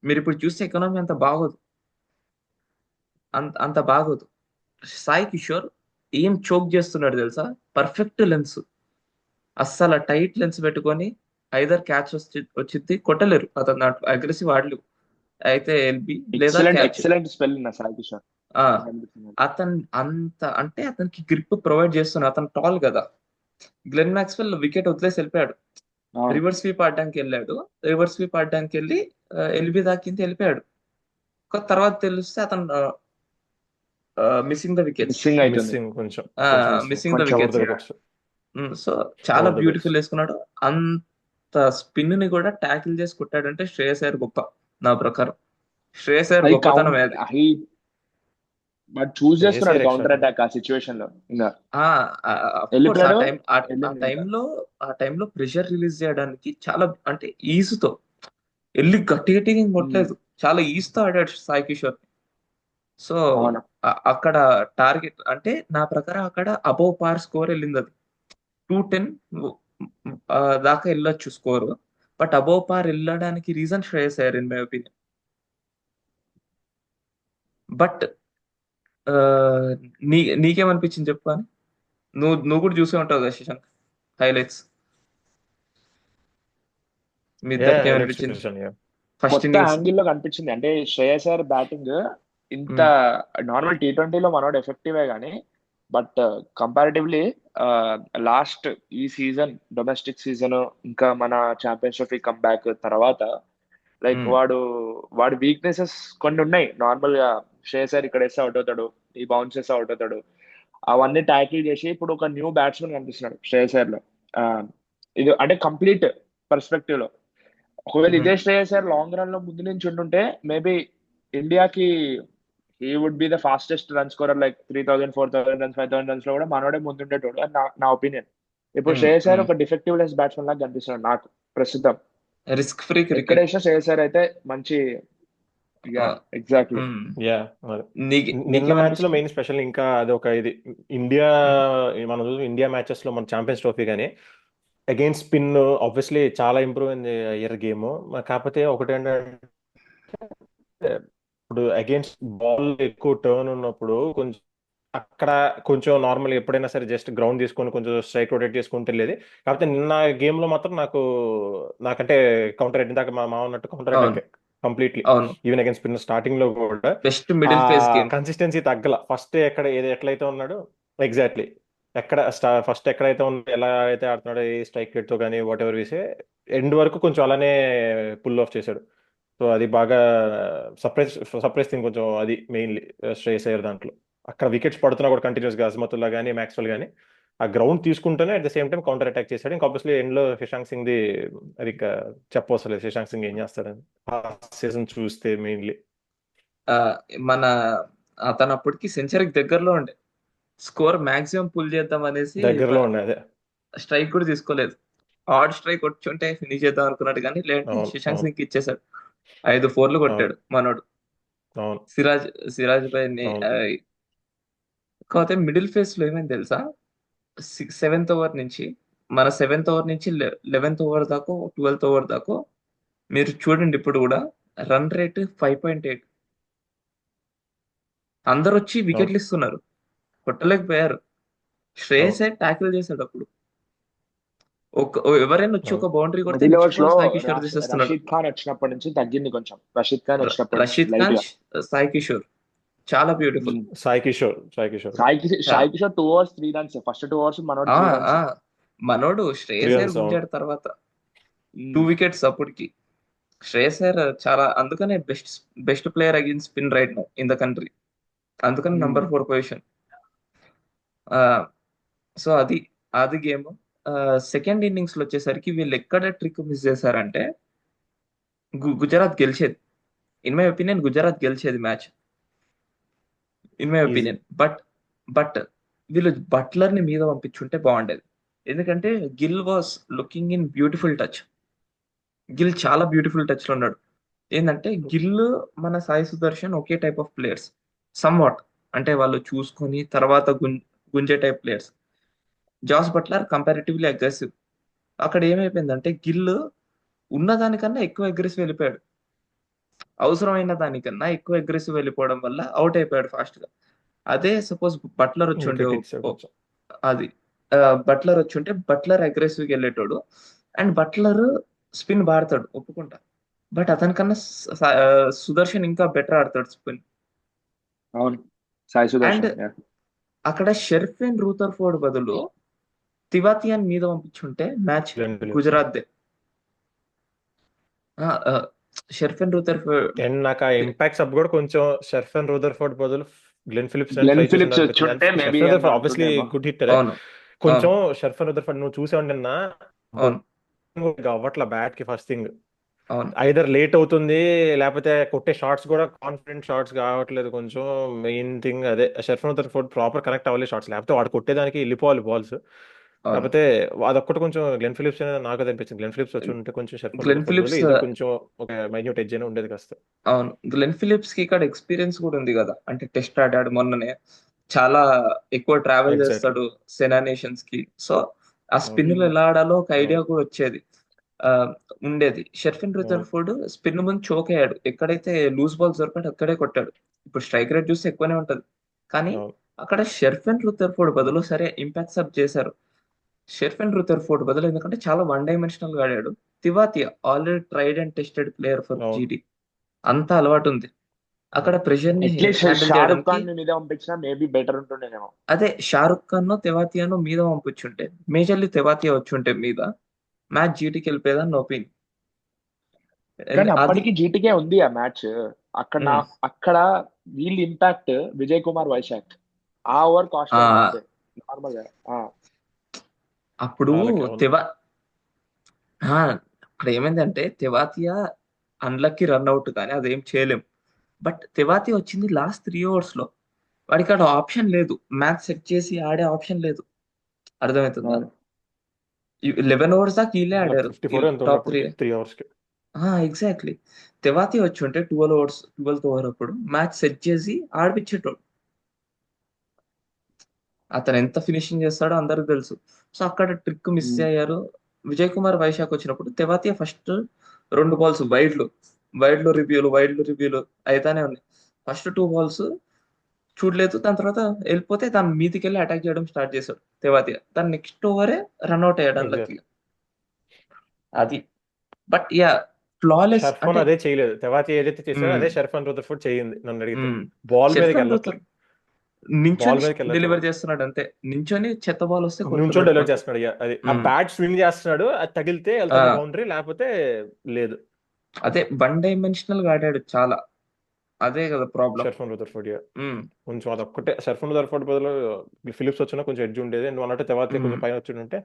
మీరు ఇప్పుడు చూస్తే ఎకానమీ అంత బాగోదు, అంత బాగోదు. సాయి కిషోర్ ఏం చోక్ చేస్తున్నాడు తెలుసా, పర్ఫెక్ట్ లెన్స్, అస్సలు టైట్ లెన్స్ పెట్టుకొని ఐదర్ క్యాచ్ వచ్చింది, కొట్టలేరు. అతను అగ్రెసివ్ ఆడలేవు, అయితే ఎల్బి లేదా క్యాచ్. ఎక్సలెంట్ స్పెల్ నా సాయి కిషోర్. అతను అంత అంటే అతనికి గ్రిప్ ప్రొవైడ్ చేస్తున్నాడు. అతను టాల్ కదా. గ్లెన్ మ్యాక్స్వెల్ వికెట్ వదిలేసి వెళ్ళిపోయాడు, రివర్స్ స్వీప్ ఆడడానికి వెళ్ళాడు. రివర్స్ స్వీప్ ఆడడానికి వెళ్ళి ఎల్బి దాకింది వెళ్ళిపోయాడు. తర్వాత తెలిస్తే అతను మిస్సింగ్ ద వికెట్స్, మిస్సింగ్ అవుతుంది. మిస్సింగ్ కొంచెం మిస్సింగ్ ద కొంచెం వికెట్స్. వికెట్స్. సో చాలా Over the బ్యూటిఫుల్ wickets. వేసుకున్నాడు. అంత స్పిన్ ని కూడా ట్యాకిల్ చేసి కొట్టాడంటే శ్రేయస్ అయ్యర్ గొప్ప, నా ప్రకారం. శ్రేయస్ అయ్యర్ గొప్పతనం అది. బట్ చూస్ శ్రేయస్ చేస్తున్నాడు అయ్యర్ కౌంటర్ extra. అటాక్ ఆ సిచ్యువేషన్ లో. ఇంకా కోర్స్ వెళ్ళిపోయాడు, ఆ వెళ్ళింది టైంలో ప్రెషర్ రిలీజ్ చేయడానికి చాలా అంటే ఈజీతో వెళ్ళి గట్టి గట్టిగా కొట్టలేదు, చాలా ఈజీతో ఆడాడు సాయి కిషోర్. సో అవును. అక్కడ టార్గెట్ అంటే నా ప్రకారం అక్కడ అబౌవ్ పార్ స్కోర్ వెళ్ళింది. అది 210 దాకా వెళ్ళొచ్చు స్కోర్, బట్ అబౌవ్ పార్ వెళ్ళడానికి reason Shreyas Iyer in my opinion. But నీకేమనిపించింది చెప్పు అని. నువ్వు కూడా చూసే ఉంటావు కదా శశాంక్, హైలైట్స్. మీ Yeah, ఇద్దరికి highlights ఏమనిపించింది చూసాను, yeah. ఫస్ట్ కొత్త ఇన్నింగ్స్? యాంగిల్ లో కనిపించింది. అంటే శ్రేయస్ అయ్యర్ బ్యాటింగ్ ఇంత నార్మల్ T20లో మనోడు ఎఫెక్టివే కానీ, బట్ కంపారిటివ్లీ లాస్ట్ ఈ సీజన్, డొమెస్టిక్ సీజన్, ఇంకా మన ఛాంపియన్స్ ట్రోఫీ కంబ్యాక్ తర్వాత, లైక్ వాడి వీక్నెసెస్ కొన్ని ఉన్నాయి. నార్మల్ గా శ్రేయస్ అయ్యర్ ఇక్కడ వేస్తే అవుట్ అవుతాడు, ఈ బౌన్స్ వేస్తే అవుట్ అవుతాడు, అవన్నీ ట్యాకిల్ చేసి ఇప్పుడు ఒక న్యూ బ్యాట్స్మెన్ కనిపిస్తున్నాడు శ్రేయస్ అయ్యర్ లో. ఆ, ఇది అంటే కంప్లీట్ పర్స్పెక్టివ్ లో. ఒకవేళ ఇదే శ్రేయస్ అయ్యర్ లాంగ్ రన్ లో ముందు నుంచి ఉంటుంటే మేబీ ఇండియాకి he would be the fastest run scorer. Like 3000, 4000 runs, 5000 runs లో కూడా మనోడే ముందుండేటోడు అని నా ఒపీనియన్. ఇప్పుడు శ్రేయస్ అయ్యర్ ఒక డిఫెక్టివ్ లెస్ బ్యాట్స్మెన్ లాగా కనిపిస్తున్నాడు నాకు ప్రస్తుతం. రిస్క్ ఫ్రీ ఎక్కడ క్రికెట్. వేసినా శ్రేయస్ అయ్యర్ అయితే మంచి. ఎగ్జాక్ట్లీ. Yeah, మరి నిన్న మ్యాచ్ లో మెయిన్ స్పెషల్ ఇంకా అది ఒక ఇది ఇండియా, మనం చూసి ఇండియా మ్యాచెస్ లో మన ఛాంపియన్స్ ట్రోఫీ కానీ అగైన్స్ స్పిన్ ఆబ్వియస్లీ చాలా ఇంప్రూవ్ అయింది అయ్యర్ గేమ్. కాకపోతే ఒకటి ఏంటంటే ఇప్పుడు అగైన్స్ బాల్ ఎక్కువ టర్న్ ఉన్నప్పుడు కొంచెం అక్కడ కొంచెం నార్మల్ ఎప్పుడైనా సరే జస్ట్ గ్రౌండ్ తీసుకొని కొంచెం స్ట్రైక్ రొటేట్ చేసుకుంటే వెళ్ళేది. కాకపోతే నిన్న గేమ్ లో మాత్రం నాకంటే కౌంటర్ ఇందాక మా ఉన్నట్టు కౌంటర్ అవును అటాక్ కంప్లీట్లీ. అవును, ఈవెన్ అగైన్స్ స్పిన్ స్టార్టింగ్ లో కూడా బెస్ట్ ఆ మిడిల్ ఫేస్ గేమ్. కన్సిస్టెన్సీ తగ్గల. ఫస్ట్ ఎట్లయితే ఉన్నాడో ఎగ్జాక్ట్లీ, ఫస్ట్ ఎక్కడైతే ఉన్నాడో ఎలా అయితే ఆడుతున్నాడో ఏ స్ట్రైక్ రేట్ తో కానీ వాట్ ఎవర్ వేసే ఎండ్ వరకు కొంచెం అలానే పుల్ ఆఫ్ చేశాడు. సో అది బాగా సర్ప్రైజ్ థింగ్ కొంచెం, అది మెయిన్లీ శ్రేయస్ అయ్యర్ దాంట్లో. అక్కడ వికెట్స్ పడుతున్నా కూడా కంటిన్యూస్ గా అజ్మతుల్లా కానీ మ్యాక్స్వెల్ కానీ ఆ గ్రౌండ్ తీసుకుంటూనే at the same time counter attack చేశాడు. ఇంకా ఆబ్వియస్లీ ఎండ్ లో శశాంక్ సింగ్ ది అది ఇంకా చెప్పవసరం లేదు శశాంక్ సింగ్ ఏం చేస్తాడని ఆ సీజన్ చూస్తే మెయిన్లీ. మన అతను అప్పటికి సెంచరీకి దగ్గరలో ఉండే, స్కోర్ మాక్సిమం పుల్ చేద్దాం అనేసి దగ్గరలో ఉండే అదే. స్ట్రైక్ కూడా తీసుకోలేదు. ఆడ్ స్ట్రైక్ వచ్చుంటే ఫినిష్ చేద్దాం అనుకున్నాడు కానీ లేదంటే అవును శశాంక్ అవును సింగ్ ఇచ్చేసాడు. 5 4 అవును కొట్టాడు మనోడు. అవును సిరాజ్ పై అవును కాకపోతే మిడిల్ ఫేస్ లో ఏమైంది తెలుసా, 7th ఓవర్ నుంచి, మన 7th ఓవర్ నుంచి 11th ఓవర్ దాకా, 12th ఓవర్ దాకా మీరు చూడండి. ఇప్పుడు కూడా రన్ రేట్ 5.8. అందరు వచ్చి అవును వికెట్లు ఇస్తున్నారు, కొట్టలేకపోయారు. అవును శ్రేయస్ ట్యాకిల్ చేశాడు అప్పుడు. ఎవరైనా వచ్చి ఒక అవును బౌండరీ కొడితే మిడిల్ నెక్స్ట్ ఓవర్స్ లో బాల్ సాయి కిషోర్ తీసేస్తున్నాడు. రషీద్ ఖాన్ వచ్చినప్పటి నుంచి తగ్గింది కొంచెం. రషీద్ ఖాన్ వచ్చినప్పటి నుంచి రషీద్ లైట్ ఖాన్, గా. సాయి కిషోర్ చాలా beautiful. Sai Kishore Sai Kishore 2 overs 3 runs. First 2 overs మనోడు 3 runs. మనోడు 3 శ్రేయస్ అయ్యర్ runs అవును. గుంజాడు తర్వాత 2 wickets అప్పటికి. శ్రేయస్ అయ్యర్ చాలా, అందుకనే best player against spin right now in the country. అందుకని నంబర్ 4 పొజిషన్. సో అది గేమ్. సెకండ్ ఇన్నింగ్స్ లో వచ్చేసరికి వీళ్ళు ఎక్కడ ట్రిక్ మిస్ చేశారంటే గుజరాత్ గెలిచేది. ఇన్ మై ఒపీనియన్ గుజరాత్ గెలిచేది match, in my easy. Opinion. But వీళ్ళు బట్లర్ ని మీద పంపించుంటే బాగుండేది. ఎందుకంటే Gill was looking in beautiful touch. Gill చాలా బ్యూటిఫుల్ టచ్ లో ఉన్నాడు. ఏంటంటే గిల్ మన సాయి సుదర్శన్ ఒకే type of players somewhat, అంటే వాళ్ళు చూసుకొని తర్వాత గుంజే type players. Jos Buttler comparatively aggressive. అక్కడ ఏమైపోయిందంటే గిల్ ఉన్నదానికన్నా ఎక్కువ అగ్రెసివ్ వెళ్ళిపోయాడు. అవసరమైన దానికన్నా ఎక్కువ అగ్రెసివ్ వెళ్ళిపోవడం వల్ల అవుట్ అయిపోయాడు ఫాస్ట్ గా. అదే సపోజ్ బట్లర్ వచ్చి ఉండే Wicket ఇచ్చాడు కొంచెం. అది బట్లర్ వచ్చి ఉంటే బట్లర్ అగ్రెసివ్ గా వెళ్ళేటోడు, అండ్ బట్లర్ స్పిన్ బాడతాడు ఒప్పుకుంటా. బట్ అతనికన్నా సుదర్శన్ ఇంకా బెటర్ ఆడతాడు స్పిన్. అవును, సాయి అండ్ సుదర్శన్. yeah. అక్కడ షెర్ఫిన్ రూథర్ఫోర్డ్ బదులు తివాతియాన్ మీద పంపించుంటే మ్యాచ్ Glenn Phillips. గుజరాత్ దే. షెర్ఫిన్ రూథర్ఫోర్డ్ అండ్ నాకు ఆ ఇంపాక్ట్ సబ్ కూడా కొంచెం షెర్ఫన్ రూదర్ఫోర్డ్ బదులు గ్లెన్ ఫిలిప్స్ గ్లెన్ ఫిలిప్స్ వచ్చి ఉంటే మేబీ ఆబ్వియస్లీ గుడ్ హిట్టర్. అవును కొంచెం షెర్ఫన్ రూదర్ఫోర్డ్ నువ్వు చూసావు నిన్న అవును అవ్వట్ల బ్యాట్ కి ఫస్ట్ థింగ్. అవును ఐదర్ లేట్ అవుతుంది లేకపోతే కొట్టే షాట్స్ కూడా కాన్ఫిడెంట్ షాట్స్ కావట్లేదు. కొంచెం మెయిన్ థింగ్ అదే షెర్ఫన్ రూదర్ఫోర్డ్ ప్రాపర్ కనెక్ట్ అవ్వాలి షాట్స్, లేకపోతే వాడు కొట్టేదానికి వెళ్ళిపోవాలి బాల్స్. అవును. కాకపోతే అదొక్కటి కొంచెం గ్లెన్ ఫిలిప్స్ అనేది నాకు అది అనిపించింది. గ్లెన్ ఫిలిప్స్ వచ్చి ఉంటే కొంచెం షెర్ఫన్ గ్లెన్ రూదర్ఫోర్డ్ ఫిలిప్స్ బదులు ఇది కొంచెం ఒక మైన్యూట్ ఎడ్జ్ అయినా ఉండేది కాస్త. అవును, గ్లెన్ ఫిలిప్స్ కి ఇక్కడ ఎక్స్పీరియన్స్ కూడా ఉంది కదా, అంటే టెస్ట్ ఆడాడు మొన్ననే, చాలా ఎక్కువ ట్రావెల్ Exactly. చేస్తాడు సెనా నేషన్స్ కి. సో ఆ స్పిన్ ఎలా ఆడాలో ఒక ఐడియా కూడా వచ్చేది, ఉండేది. షెర్ఫిన్ రూథర్ఫోర్డ్ స్పిన్ ముందు చోక్ అయ్యాడు, ఎక్కడైతే లూజ్ బాల్స్ దొరికాడు అక్కడే కొట్టాడు. ఇప్పుడు స్ట్రైక్ రేట్ చూస్తే ఎక్కువనే ఉంటది, కానీ అక్కడ షెర్ఫిన్ రూథర్ఫోర్డ్ బదులు సరే ఇంపాక్ట్ సబ్ చేశారు. షెర్ఫిన్ రూథర్ఫోర్డ్ బదులు, ఎందుకంటే చాలా 1 డైమెన్షనల్ గా ఆడాడు. Tewatia already tried and tested player for GT, అంతా అలవాటు ఉంది. అక్కడ ప్రెషర్ ని అట్లీస్ట్ హ్యాండిల్ షారుఖ్ చేయడానికి ఖాన్ మీద పంపించినా మేబీ బెటర్ ఉంటుండేనేమో. అదే షారుఖ్ ఖాన్ తెవాతియాను మీద పంపించుంటే, మేజర్లీ తెవాతియా వచ్చుంటే మీద మ్యాచ్ జీటీకి వెళ్ళిపోయేదని నా ఒపీనియన్. కానీ అది అప్పటికి జీటీకే ఉంది ఆ మ్యాచ్. అక్కడ వీళ్ళ ఇంపాక్ట్ విజయ్ కుమార్ వైశాఖ్ ఆ ఓవర్ కాస్ట్ నార్మల్ గా. అప్పుడు అక్కడ ఏమైందంటే తెవాతియా అన్లక్కీ రన్అట్, కానీ అదేం చేయలేం. బట్ తెవాతియా వచ్చింది లాస్ట్ 3 overs లో, వాడికి అక్కడ ఆప్షన్ లేదు, మ్యాచ్ సెట్ చేసి ఆడే ఆప్షన్ లేదు. అర్థమవుతుందా? 11 overs దాకా వీళ్ళే ఆడారు టాప్ 3 hours కి. ఎగ్జాక్ట్లీ. తెవాతి వచ్చి ఉంటే 12th ఓవర్ అప్పుడు మ్యాచ్ సెట్ చేసి ఆడిపించేటోడు. అతను ఎంత ఫినిషింగ్ చేస్తాడో అందరికి తెలుసు. సో అక్కడ ట్రిక్ మిస్ అయ్యారు. విజయ్ కుమార్ వైశాఖ్ వచ్చినప్పుడు తెవాతియా ఫస్ట్ 2 balls వైడ్ లో రివ్యూలు అయితేనే ఉన్నాయి. ఫస్ట్ 2 balls చూడలేదు, దాని తర్వాత వెళ్ళిపోతే దాని మీదికి వెళ్ళి అటాక్ చేయడం స్టార్ట్ చేశాడు తెవాతియా. దాని నెక్స్ట్ ఓవరే రన్అట్ అయ్యాడు లక్కీగా. అది బట్ యా ఫ్లాలెస్ షర్ఫన్ అదే చేయలేదు. తెవాతి ఏదైతే చేశాడో అదే షర్ఫన్ రూథర్ఫోర్డ్ చేయింది. నన్ను అడిగితే బాల్ మీదకి వెళ్ళట్లేదు, నించొని డెలివర్ చేస్తున్నాడు అంతే. నించొని చెత్త బాల్ వస్తే నించొని డెలివర్ చేస్తున్నాడు. అది ఆ బ్యాట్ స్వింగ్ చేస్తున్నాడు, అది తగిలితే వెళ్తాడు బౌండరీ, లేకపోతే లేదు. అదే 1 డైమెన్షనల్ గా ఆడాడు చాలా, అదే కదా ప్రాబ్లం. షర్ఫన్ రూథర్ఫోర్డ్ కొంచెం అదొక్కటే. షర్ఫన్ రూథర్ఫోర్డ్ బదులు ఫిలిప్స్ వచ్చినా కొంచెం ఎడ్జ్ ఉండేది. నువ్వు అన్నట్టు తెవాతి కొంచెం పైన వచ్చి ఉంటే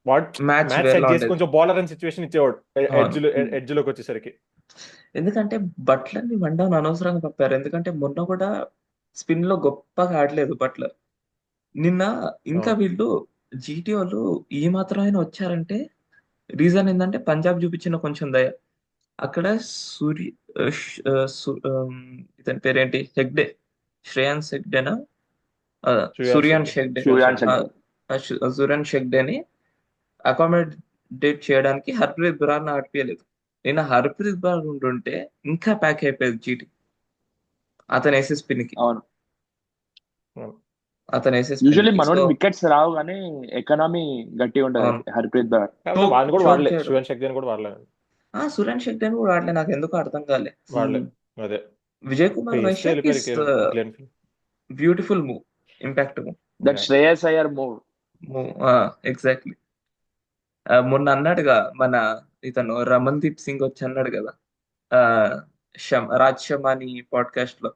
మ్యాచ్ సెట్ చేసి కొంచెం బౌలర్ అని సిచ్యువేషన్ ఇచ్చేవాడు ఎడ్జ్ లోకి వచ్చేసరికి. ఎందుకంటే బట్లర్ ని 1 down అనవసరంగా పంపారు, ఎందుకంటే మొన్న కూడా స్పిన్ లో గొప్పగా ఆడలేదు బట్లర్. నిన్న ఇంకా వీళ్ళు జీటీ వాళ్ళు ఏ మాత్రమైనా వచ్చారంటే రీజన్ ఏంటంటే పంజాబ్ చూపించిన కొంచెం దయ. అక్కడ ఇతని పేరేంటి, హెగ్డే, శ్రేయాన్స్ హెగ్డేనా, సూర్యాన్ హెగ్డేని అకామిడేట్ చేయడానికి హర్ప్రీత్ బరార్ ఆడిపియలేదు. నేను హర్ప్రీత్ బరార్ ఉంటుంటే ఇంకా ప్యాక్ అయిపోయేది జీటీ. అతను వేసే స్పిన్ కి, అతను వేసే యూజువల్లీ మనోడి వికెట్స్ రావు కానీ ఎకనామీ గట్టి ఉండదు హర్ప్రీత్ బరార్. సురేష్ షెగ్డేని కూడా వాడలేదు. సురేష్ షెగ్డేని కూడా వాడలే, నాకు ఎందుకు అర్థం కాలే. అదే విజయ్ కుమార్ పేస్తే వైశాఖ్ ఇస్ వెళ్ళిపోయారు clear. Beautiful move, impact that Shreyas Iyer move. Move. Exactly. మొన్న అన్నాడుగా మన ఇతను రమన్దీప్ సింగ్ వచ్చి అన్నాడు కదా, ఆ రాజ్ శర్మాని పాడ్కాస్ట్ లో,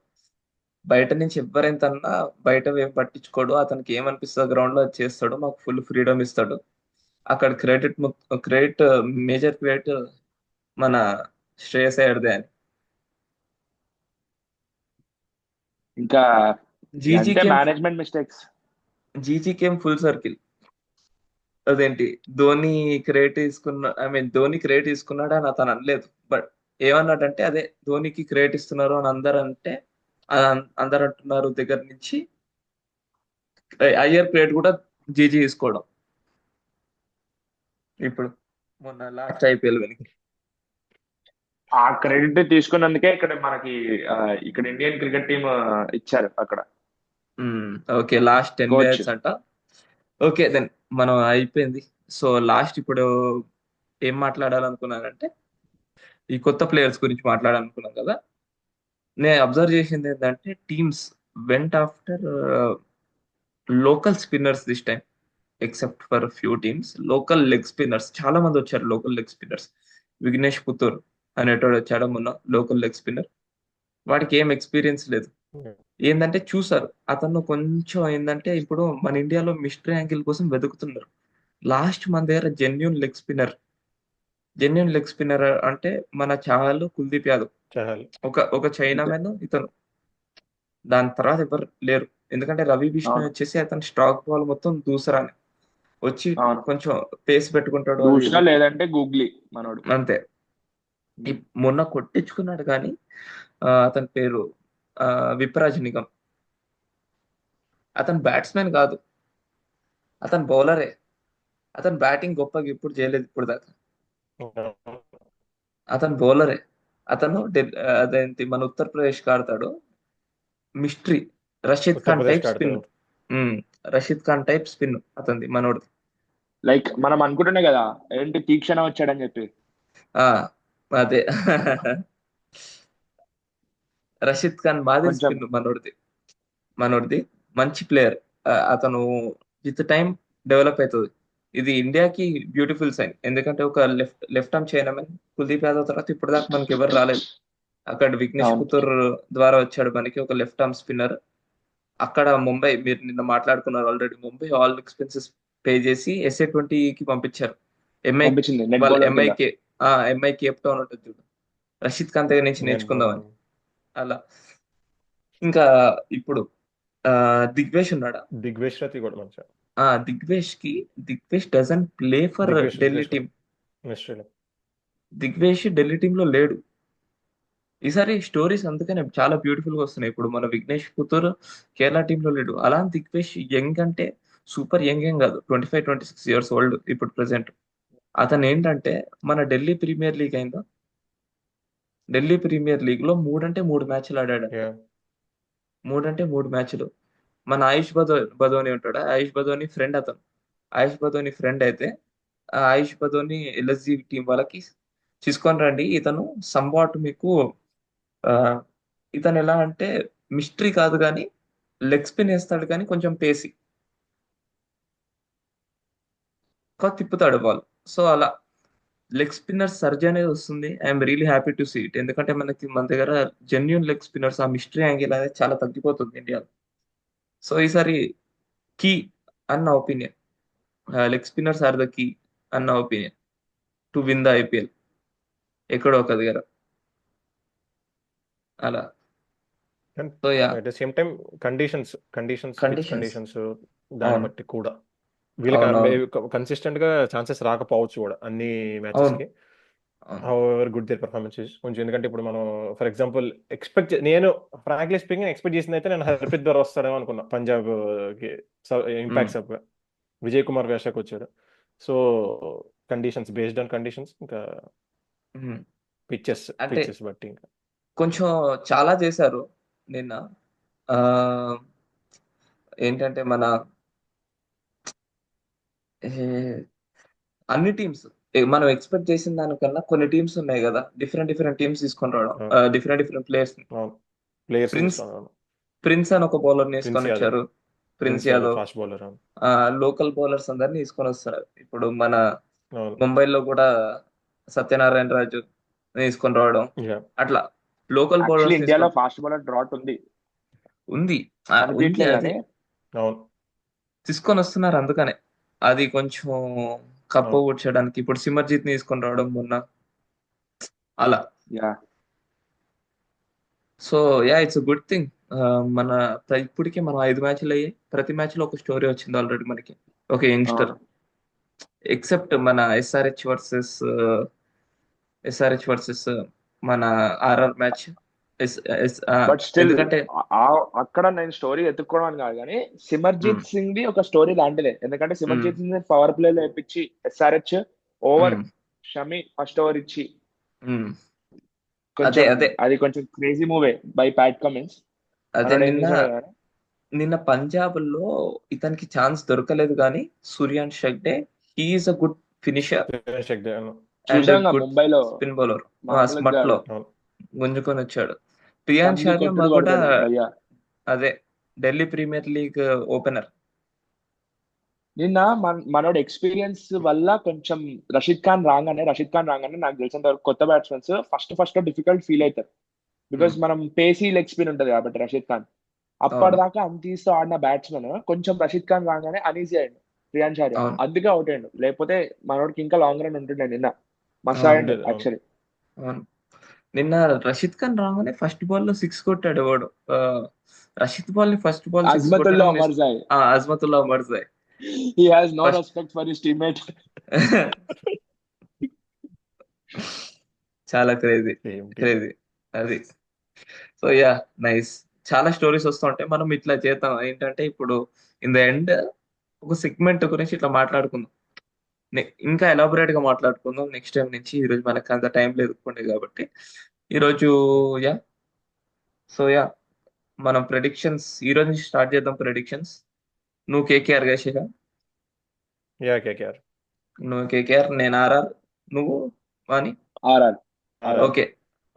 బయట నుంచి ఎవరెంత అన్నా బయట ఏం పట్టించుకోడు, అతనికి ఏమనిపిస్తుందో గ్రౌండ్ లో అది చేస్తాడు, మాకు ఫుల్ ఫ్రీడమ్ ఇస్తాడు, అక్కడ క్రెడిట్ మేజర్ క్రెడిట్ మన శ్రేయస్ అయ్యర్దే అని. ఇంకా అంతే జీజీకేం మేనేజ్మెంట్ మిస్టేక్స్. జీజీకేం ఫుల్ సర్కిల్. అదేంటి, ధోని క్రెడిట్ తీసుకున్న, ఐ మీన్ ధోని క్రెడిట్ తీసుకున్నాడు అని అతను అనలేదు, బట్ ఏమన్నాడంటే అదే ధోనికి క్రెడిట్ ఇస్తున్నారు అని అందరు అంటే, అందరు అంటున్నారు దగ్గర నుంచి అయ్యర్ క్రెడిట్ కూడా జీజీ తీసుకోవడం. ఇప్పుడు మొన్న లాస్ట్ ఐపీఎల్ వెనక్కి ఆ క్రెడిట్ తీసుకున్నందుకే ఇక్కడ మనకి ఇక్కడ ఇండియన్ క్రికెట్ టీమ్ ఇచ్చారు అక్కడ ఓకే లాస్ట్ 10 కోచ్. మినిట్స్ అంట. ఓకే దెన్ మనం అయిపోయింది. సో లాస్ట్ ఇప్పుడు ఏం మాట్లాడాలనుకున్నానంటే ఈ కొత్త ప్లేయర్స్ గురించి మాట్లాడాలనుకున్నాం కదా. నేను అబ్జర్వ్ చేసింది ఏంటంటే teams went after local spinners this time, except for few teams. Local leg spinners చాలా మంది వచ్చారు. Local leg spinners, Vignesh Puttur అనేటోడు వచ్చాడు మొన్న, లోకల్ లెగ్ స్పిన్నర్. వాడికి ఏం ఎక్స్పీరియన్స్ లేదు. ఏంటంటే చూసారు అతను కొంచెం ఏంటంటే ఇప్పుడు మన ఇండియాలో మిస్టర్ యాంగిల్ కోసం వెతుకుతున్నారు. లాస్ట్ మన దగ్గర జెన్యున్ లెగ్ స్పిన్నర్ అంటే మన చాహల్, కుల్దీప్ యాదవ్, ఒక చైనా మ్యాన్ ఇతను. దాని తర్వాత ఎవరు లేరు. ఎందుకంటే రవి బిష్ణోయ్ అవును. వచ్చేసి అతను స్ట్రాక్ బాల్ మొత్తం దూసరాని వచ్చి అవును. కొంచెం పేస్ పెట్టుకుంటాడు, అది దూషణ లేదంటే గూగ్లీ మనోడు. అంతే. మొన్న కొట్టించుకున్నాడు కానీ అతని పేరు విప్రాజ్ నిగమ్. అతను బ్యాట్స్మెన్ కాదు, అతను బౌలరే. అతను బ్యాటింగ్ గొప్పగా ఇప్పుడు చేయలేదు ఇప్పుడు దాకా. అతను బౌలరే. అతను అదేంటి మన ఉత్తరప్రదేశ్ కి ఆడతాడు. Mystery Rashid Khan Uttar Pradesh type spin. ఆడతాడు. రషీద్ ఖాన్ టైప్ స్పిన్ అతనిది, మనోడిది. లైక్ మనం అనుకుంటున్నా కదా ఏంటి తీక్షణ వచ్చాడని చెప్పి. ఆ అదే రషీద్ ఖాన్ మాది కొంచెం స్పిన్ మనోడిది మంచి ప్లేయర్. అతను విత్ టైం డెవలప్ అవుతుంది. ఇది ఇండియాకి బ్యూటిఫుల్ సైన్. ఎందుకంటే ఒక left arm chinaman Kuldeep Yadav తర్వాత ఇప్పుడు దాకా మనకి ఎవరు రాలేదు. అక్కడ విఘ్నేష్ అవును. పుత్తూర్ ద్వారా వచ్చాడు మనకి ఒక లెఫ్ట్ ఆర్మ్ స్పిన్నర్. అక్కడ ముంబై, మీరు నిన్న మాట్లాడుకున్నారు already, Mumbai all expenses pay చేసి SA-20కి పంపించారు. ఎంఐ పంపించింది నెట్ వాళ్ళ బౌలర్ కింద. ఎంఐ కేప్ టౌన్ ఉంటుంది చూడు, రషీద్ ఖాన్ దగ్గర నుంచి నేర్చుకుందామని అలా. ఇంకా ఇప్పుడు దిగ్వేష్ ఉన్నాడా, దిగ్వేష్ రతి కూడా మంచిగా. Digvesh doesn't play for Delhi team. Digvesh Delhi team లో లేడు. ఈసారి స్టోరీస్ అందుకనే చాలా బ్యూటిఫుల్ గా వస్తున్నాయి. ఇప్పుడు మన విఘ్నేష్ పుత్తూర్ కేరళ టీమ్ లో లేడు. అలా దిగ్వేష్ యంగ్ అంటే సూపర్ యంగ్ ఏం కాదు, 25-26 years ఓల్డ్ ఇప్పుడు ప్రెసెంట్. అతను ఏంటంటే మన ఢిల్లీ ప్రీమియర్ లీగ్ అయిందా, ఢిల్లీ ప్రీమియర్ లీగ్ లో 3 అంటే 3 మ్యాచ్లు ఆడాడంట. 3 అంటే 3 మ్యాచ్లు. మన ఆయుష్ బదోని ఉంటాడా, ఆయుష్ బదోని ఫ్రెండ్ అతను. ఆయుష్ బదోని ఫ్రెండ్ అయితే ఆ ఆయుష్ బదోని LSG టీం వాళ్ళకి తీసుకొని రండి, ఇతను సంవాట్ మీకు ఇతను ఎలా అంటే మిస్టరీ కాదు కానీ లెగ్ స్పిన్ వేస్తాడు కానీ కొంచెం పేసి తిప్పుతాడు బాల్. సో అలా లెగ్ స్పిన్నర్ సర్జ్ అనేది వస్తుంది. I'm really happy to see it. ఎందుకంటే మన దగ్గర జెన్యున్ లెగ్ స్పిన్నర్స్, ఆ మిస్టరీ యాంగిల్ అనేది చాలా తగ్గిపోతుంది ఇండియాలో. సో ఈసారి కీ అన్న opinion, leg spinners are the key అన్న opinion to win the IPL ఎక్కడో ఒక దగ్గర అలా. So yeah, at the same time conditions దాన్ని అవును బట్టి కూడా వీళ్ళకి అవును కన్సిస్టెంట్ గా ఛాన్సెస్ రాకపోవచ్చు కూడా అన్ని మ్యాచెస్ అవును కి. అవును how ever good there performance కొంచెం. ఎందుకంటే ఇప్పుడు మనం ఫర్ ఎగ్జాంపుల్ నేను ఫ్రాంక్లీ స్పీకింగ్ ఎక్స్పెక్ట్ చేసింది అయితే నేను హర్ప్రీత్ ద్వారా వస్తాడేమో అనుకున్నా పంజాబ్ కి ఇంపాక్ట్ సబ్. విజయ్ కుమార్ వేషాకు వచ్చాడు. సో బేస్డ్ ఆన్ కండిషన్స్ ఇంకా ఉమ్. పిచ్చెస్ అంటే బట్టి ఇంకా కొంచెం చాలా చేశారు నిన్న. ఆ ఏంటంటే మన ఏ, అన్ని టీమ్స్ మనం ఎక్స్పెక్ట్ చేసిన దానికన్నా కొన్ని టీమ్స్ ఉన్నాయి కదా, డిఫరెంట్ టీమ్స్ తీసుకొని రావడం, అవును. డిఫరెంట్ ప్లేయర్స్ ని. అవును. ప్లేయర్స్ ప్రిన్స్ తీసుకున్నాను. ప్రిన్స్ అని ఒక బౌలర్ ప్రిన్స్ తీసుకొని యాదవ్ వచ్చారు. Prince prince Yadav Yadav fast bowler. అవును. లోకల్ బౌలర్స్ అందరినీ తీసుకొని వస్తున్నారు. ఇప్పుడు మన అవును. ముంబైలో కూడా సత్యనారాయణ రాజు తీసుకొని రావడం, యా అట్లా లోకల్ యాక్చువల్లీ బౌలర్స్ ఇండియాలో తీసుకొని ఫాస్ట్ బౌలర్ డ్రాట్ ఉంది, ఉంది. ఉంది కనిపించట్లేదు అదే కానీ. అవును. తీసుకొని వస్తున్నారు. అందుకనే అది కొంచెం కప్ప అవును. కూర్చోడానికి ఇప్పుడు సిమర్జిత్ ని తీసుకొని రావడం మొన్న అలా. Yeah so yeah it's good thing. మన ఇప్పటికే మనం 5 మ్యాచ్లు అయ్యాయి. ప్రతి మ్యాచ్ లో ఒక స్టోరీ వచ్చింది ఆల్రెడీ మనకి, ఒక యంగ్స్టర్. అవును. ఎక్సెప్ట్ మన ఎస్ఆర్హెచ్ వర్సెస్ మన ఆర్ఆర్ మ్యాచ్. బట్ స్టిల్ ఎందుకంటే అక్కడ నేను స్టోరీ ఎత్తుక్కోవడానికి కాదు కానీ ఉమ్, సిమర్జీత్ సింగ్ ది ఒక స్టోరీ లాంటిదే. ఎందుకంటే ఉమ్, సిమర్జీత్ సింగ్ పవర్ ప్లే లో ఇప్పించి ఎస్ఆర్హెచ్ ఓవర్ ఉమ్, షమి ఫస్ట్ ఓవర్ ఇచ్చి ఉమ్. అదే కొంచెం అదే అది కొంచెం క్రేజీ మూవే బై ప్యాట్ కమిన్స్. అదే మనోడు ఏం నిన్న చేశాడో కానీ. నిన్న పంజాబ్ లో ఇతనికి ఛాన్స్ దొరకలేదు కానీ సూర్యాన్ షెగ్డే he is a good finisher check అవును. అండ్ చూసాంగా గుడ్ ముంబైలో స్పిన్ బౌలర్. మామూలుగా స్మట్ లో కాదు, అవును. గుంజుకొని వచ్చాడు. ప్రియాన్ పంది షార్యమా కొట్టుడు కూడా కొడతాడు భయ్యా. అదే ఢిల్లీ ప్రీమియర్ లీగ్ ఓపెనర్. నిన్న మనోడు ఎక్స్పీరియన్స్ వల్ల కొంచెం రషీద్ ఖాన్ రాగానే నాకు తెలిసినంత వరకు కొత్త బ్యాట్స్మెన్స్ ఫస్ట్ డిఫికల్ట్ ఫీల్ అవుతారు. బికాస్ మనం పేసీ లెగ్ స్పిన్ ఉంటది కాబట్టి రషీద్ ఖాన్ అవును, అప్పటిదాకా అంతీస్తూ ఆడిన బ్యాట్స్మెన్ కొంచెం రషీద్ ఖాన్ రాగానే అనీజీ అయ్యాడు ప్రియాన్ షారియా, అవును, అందుకే అవుట్ అయ్యాడు. లేకపోతే మనోడికి ఇంకా లాంగ్ రన్ ఉంటుండే. నిన్న మస్తు అవును, ఆడిండు ఉండేది. అవును. యాక్చువల్లీ. అవును. నిన్న రషీద్ ఖాన్ రాగానే ఫస్ట్ బాల్ లో 6 కొట్టాడు వాడు. రషీద్ బాల్ ని ఫస్ట్ బాల్ 6 అజ్మతుల్లా కొట్టడం Omarzai, Azmatullah Omarzai he has no first. Respect for his teammate. చాలా క్రేజీ, సేమ్ టీమ్. క్రేజీ అది. So yeah nice. చాలా స్టోరీస్ వస్తూ ఉంటాయి. మనం ఇట్లా చేద్దాం ఏంటంటే ఇప్పుడు ఇన్ ద ఎండ్ ఒక సెగ్మెంట్ గురించి ఇట్లా మాట్లాడుకుందాం. ఇంకా ఎలాబొరేట్ గా మాట్లాడుకుందాం నెక్స్ట్ టైం నుంచి. ఈ రోజు మనకు అంత టైం లేదు కాబట్టి ఈరోజు యా. సో యా మనం ప్రెడిక్షన్స్ ఈ రోజు నుంచి స్టార్ట్ చేద్దాం. ప్రెడిక్షన్స్ నువ్వు కేకేఆర్ గేసేగా. Yeah KKR. నువ్వు కేకేఆర్, నేను ఆర్ఆర్, నువ్వు అని. RR RR. ఓకే.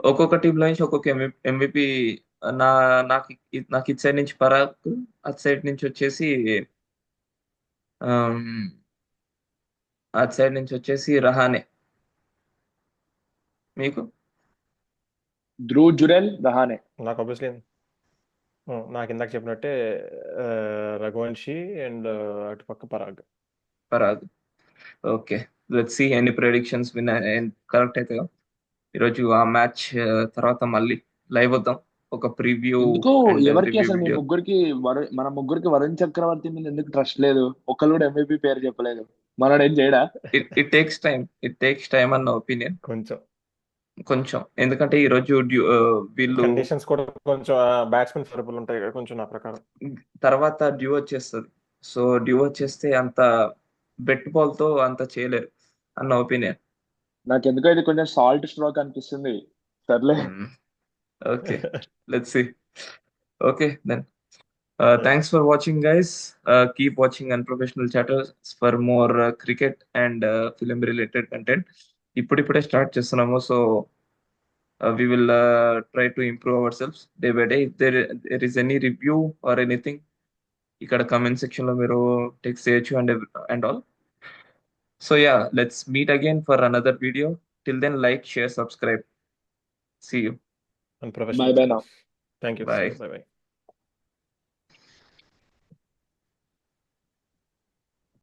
ఒక్కొక్క టీంలో నుంచి ఒక్కొక్క MVP. నా నాకు నాకు ఇటు సైడ్ నుంచి పరాగ్, అటు సైడ్ నుంచి వచ్చేసి ఆమ్, అటు సైడ్ నుంచి వచ్చేసి రహానే. మీకు ధ్రువ్ జురెల్ రహానే. నాకు ఆబ్వియస్లీ నాకు ఇందాక చెప్పినట్టే రఘువంశీ అండ్ అటుపక్క Parag. Parag. Okay, let's see ఎన్ని ప్రెడిక్షన్స్ విన్ కరెక్ట్ అయితే ఈరోజు ఆ మ్యాచ్ తర్వాత మళ్ళీ లైవ్ వద్దాం. ఒక ప్రివ్యూ ఎందుకు అండ్ ఎవరికి రివ్యూ అసలు వీడియో. మన ముగ్గురికి వరుణ్ చక్రవర్తి మీద ఎందుకు ట్రస్ట్ లేదు? ఒకళ్ళు కూడా MVP పేరు చెప్పలేదు. మనోడు ఏం చేయడా? ఇట్ టేక్స్ టైం అన్న ఒపీనియన్ కొంచెం కొంచెం. ఎందుకంటే ఈ రోజు వీళ్ళు కండిషన్స్ కూడా కొంచెం బ్యాట్స్మెన్ ఫేవరబుల్ ఉంటాయి కదా కొంచెం నా ప్రకారం. తర్వాత డ్యూ వచ్చేస్తుంది. సో డ్యూ వచ్చేస్తే అంత బెట్ బాల్ తో అంత చేయలేరు అన్న ఒపీనియన్. నాకు ఎందుకో ఇది కొంచెం సాల్ట్ స్ట్రోక్ అనిపిస్తుంది. సర్లే. Okay, let's see. Okay then. Thanks for watching, guys. Keep watching Unprofessional Chatters for more cricket and film related content. ఇప్పుడిప్పుడే స్టార్ట్ చేస్తున్నాము. So we will try to improve ourselves day by day. If there is any review or anything, ఇక్కడ కమెంట్ సెక్షన్ లో మీరు టెక్స్ట్ చేయొచ్చు and all. So yeah let's meet again for another video. Till then like, share, subscribe. See you. Unprofessional Bye bye now. chatters. Thank you. See Bye. you. Bye bye.